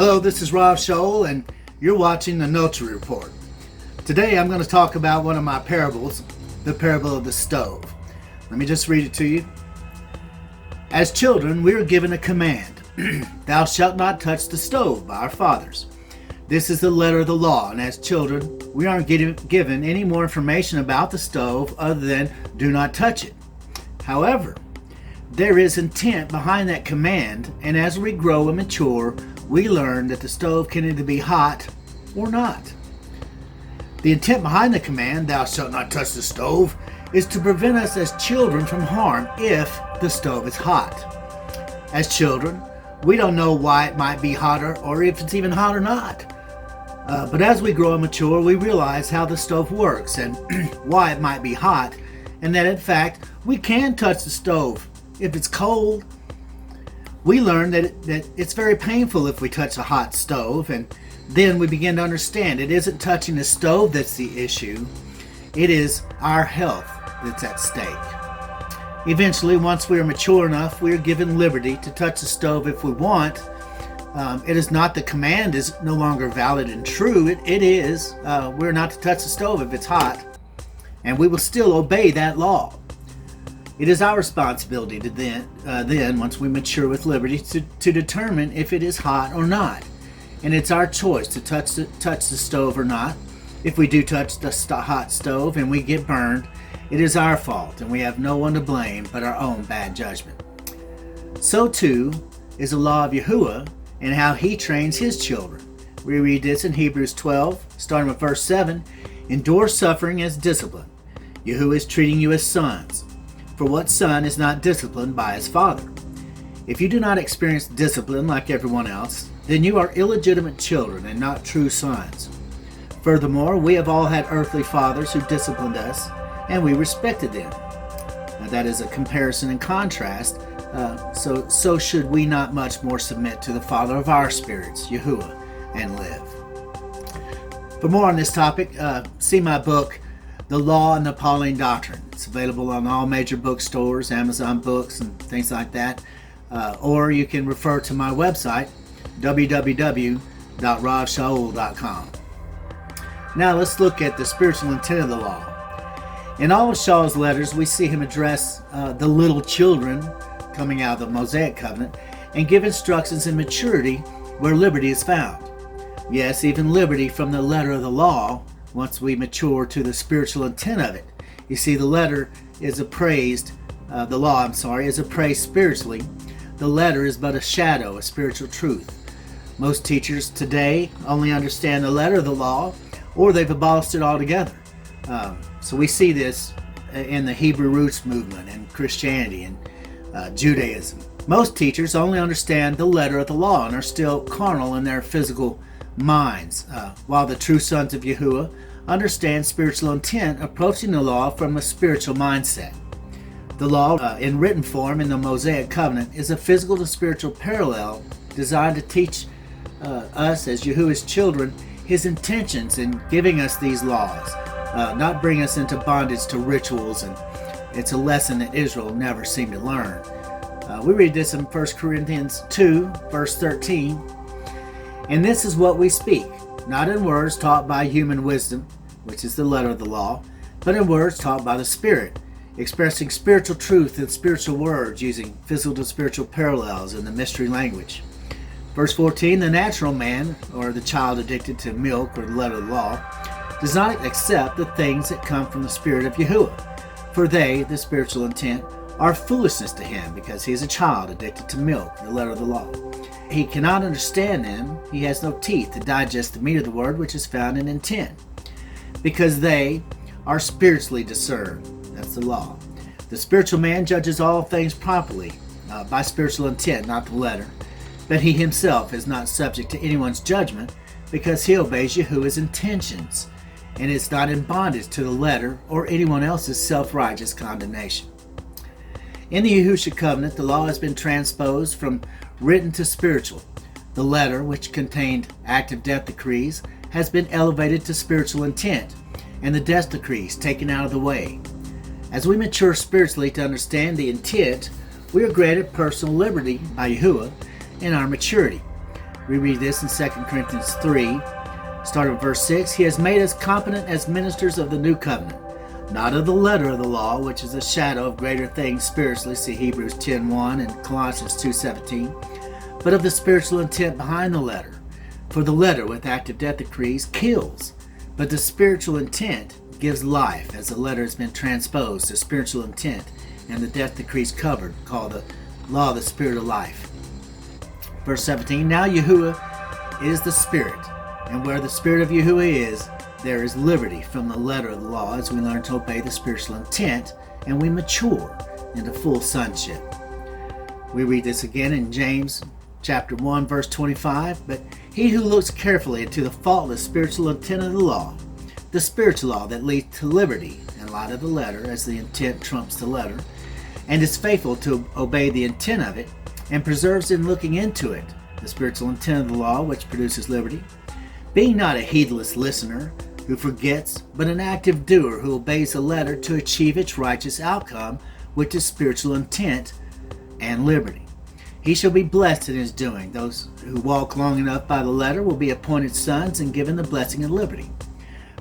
Hello, this is Rob Scholl, and you're watching the Notary Report. Today I'm going to talk about one of my parables, the parable of the stove. Let me just read it to you. As children, we are given a command, thou shalt not touch the stove, by our fathers. This is the letter of the law, and as children, we aren't given any more information about the stove other than do not touch it. However, there is intent behind that command, and as we grow and mature, we learn that the stove can either be hot or not. The intent behind the command, thou shalt not touch the stove, is to prevent us as children from harm if the stove is hot. As children, we don't know why it might be hotter or if it's even hot or not. But as we grow and mature, we realize how the stove works and why it might be hot, and that in fact, we can touch the stove if it's cold. We learn that it's very painful if we touch a hot stove, and then we begin to understand it isn't touching the stove that's the issue, it is our health that's at stake. Eventually, once we are mature enough, we are given liberty to touch the stove if we want. It is not the command is no longer valid and true. It is. We're not to touch the stove if it's hot, and we will still obey that law. It is our responsibility to then, once we mature with liberty, to determine if it is hot or not. And it's our choice to touch the stove or not. If we do touch the hot stove and we get burned, it is our fault, and we have no one to blame but our own bad judgment. So too is the law of Yahuwah and how he trains his children. We read this in Hebrews 12, starting with verse 7. Endure suffering as discipline. Yahuwah is treating you as sons. For what son is not disciplined by his father? If you do not experience discipline like everyone else, then you are illegitimate children and not true sons. Furthermore, we have all had earthly fathers who disciplined us, and we respected them. Now that is a comparison and contrast, so should we not much more submit to the Father of our spirits, Yahuwah, and live. For more on this topic, see my book, The Law and the Pauline Doctrine. It's available on all major bookstores, Amazon Books, and things like that. Or you can refer to my website, www.robshaul.com. Now let's look at the spiritual intent of the law. In all of Shaul's letters, we see him address the little children coming out of the Mosaic covenant and give instructions in maturity where liberty is found. Yes, even liberty from the letter of the law once we mature to the spiritual intent of it. You see, the letter is appraised, the law is appraised spiritually. The letter is but a shadow of spiritual truth. Most teachers today only understand the letter of the law, or they've abolished it altogether. So we see this in the Hebrew roots movement and Christianity and Judaism. Most teachers only understand the letter of the law and are still carnal in their physical minds, while the true sons of Yahuwah understand spiritual intent, approaching the law from a spiritual mindset. The law, in written form in the Mosaic covenant, is a physical to spiritual parallel designed to teach us as Yahuwah's children his intentions in giving us these laws, not bring us into bondage to rituals, and it's a lesson that Israel never seemed to learn. We read this in 1 Corinthians 2, verse 13. And this is what we speak, not in words taught by human wisdom, which is the letter of the law, but in words taught by the Spirit, expressing spiritual truth in spiritual words, using physical to spiritual parallels in the mystery language. Verse 14, the natural man, or the child addicted to milk or the letter of the law, does not accept the things that come from the Spirit of Yahuwah, for they, the spiritual intent, are foolishness to him, because he is a child addicted to milk, the letter of the law. He cannot understand them. He has no teeth to digest the meat of the word which is found in intent, because they are spiritually discerned. That's the law. The spiritual man judges all things properly by spiritual intent, not the letter. But he himself is not subject to anyone's judgment, because he obeys Yahuwah's intentions and is not in bondage to the letter or anyone else's self-righteous condemnation. In the Yahushua covenant, the law has been transposed from written to spiritual. The letter, which contained active death decrees, has been elevated to spiritual intent, and the death decrees taken out of the way. As we mature spiritually to understand the intent, we are granted personal liberty by Yahuwah in our maturity. We read this in 2 Corinthians 3, starting at verse 6. He has made us competent as ministers of the new covenant, not of the letter of the law, which is a shadow of greater things spiritually, see Hebrews 10:1 and Colossians 2:17, but of the spiritual intent behind the letter. For the letter with active death decrees kills, but the spiritual intent gives life, as the letter has been transposed to spiritual intent, and the death decrees covered, called the law of the spirit of life. Verse 17, now Yahuwah is the Spirit, and where the Spirit of Yahuwah is, there is liberty from the letter of the law, as we learn to obey the spiritual intent, and we mature into full sonship. We read this again in James chapter 1, verse 25, but he who looks carefully into the faultless spiritual intent of the law, the spiritual law that leads to liberty in light of the letter, as the intent trumps the letter, and is faithful to obey the intent of it, and preserves in looking into it, the spiritual intent of the law which produces liberty, being not a heedless listener who forgets, but an active doer who obeys the letter to achieve its righteous outcome, which is spiritual intent and liberty. He shall be blessed in his doing. Those who walk long enough by the letter will be appointed sons and given the blessing of liberty.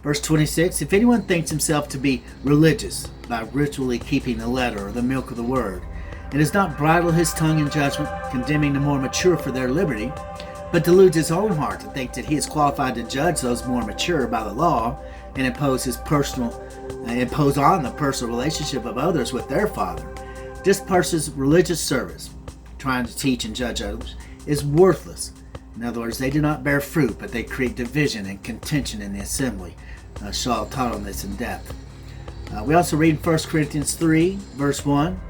Verse 26, if anyone thinks himself to be religious by ritually keeping the letter or the milk of the word, and does not bridle his tongue in judgment, condemning the more mature for their liberty, but deludes his own heart to think that he is qualified to judge those more mature by the law, and impose on the personal relationship of others with their father, this person's religious service, trying to teach and judge others, is worthless. In other words, they do not bear fruit, but they create division and contention in the assembly. Shaul taught on this in depth. We also read in 1 Corinthians 3, verse 1,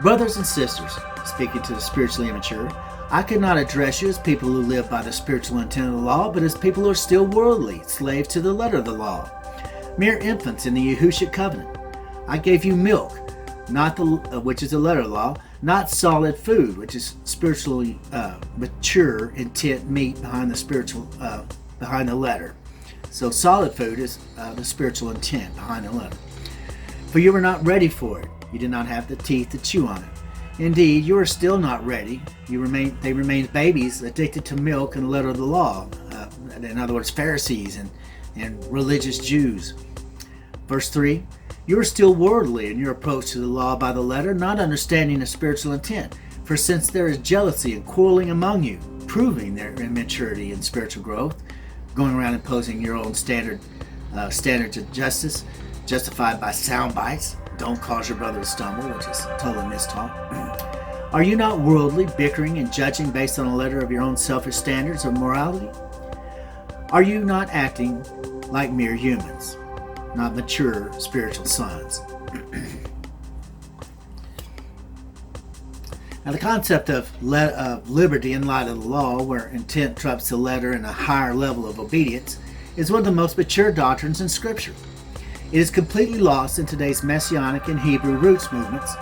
brothers and sisters, speaking to the spiritually immature, I could not address you as people who live by the spiritual intent of the law, but as people who are still worldly, slaves to the letter of the law, mere infants in the Yahushua covenant. I gave you milk, not which is the letter of the law, not solid food, which is spiritually mature intent meat behind the letter. So solid food is the spiritual intent behind the letter. For you were not ready for it. You did not have the teeth to chew on it. Indeed, you are still not ready. They remained babies addicted to milk and the letter of the law. In other words, Pharisees and religious Jews. Verse 3, you are still worldly in your approach to the law by the letter, not understanding the spiritual intent. For since there is jealousy and quarreling among you, proving their immaturity in spiritual growth, going around imposing your own standards of justice, justified by sound bites, don't cause your brother to stumble, which is totally mistaught. Are you not worldly, bickering and judging based on a letter of your own selfish standards of morality? Are you not acting like mere humans, not mature spiritual sons? Now, the concept of liberty in light of the law, where intent trumps the letter and a higher level of obedience, is one of the most mature doctrines in Scripture. It is completely lost in today's Messianic and Hebrew roots movements,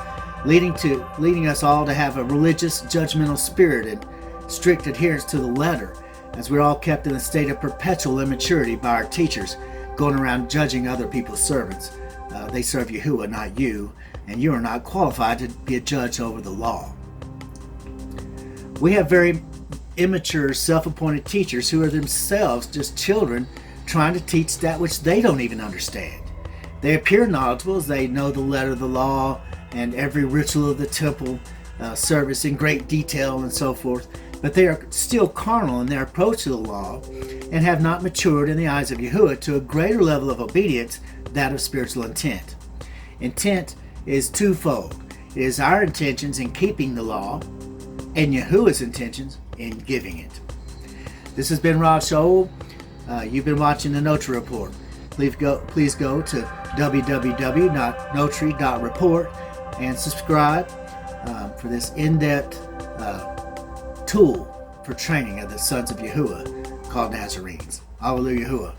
leading us all to have a religious, judgmental spirit and strict adherence to the letter, as we're all kept in a state of perpetual immaturity by our teachers, going around judging other people's servants. They serve Yahuwah, not you, and you are not qualified to be a judge over the law. We have very immature, self-appointed teachers who are themselves just children trying to teach that which they don't even understand. They appear knowledgeable as they know the letter of the law and every ritual of the temple service in great detail and so forth, but they are still carnal in their approach to the law and have not matured in the eyes of Yahuwah to a greater level of obedience, that of spiritual intent. Intent is twofold. It is our intentions in keeping the law and Yahuwah's intentions in giving it. This has been Rav Shaul. You've been watching the Notary Report. Please go to www.notary.report and subscribe for this in-depth tool for training of the sons of Yahuwah called Nazarenes. Hallelujah.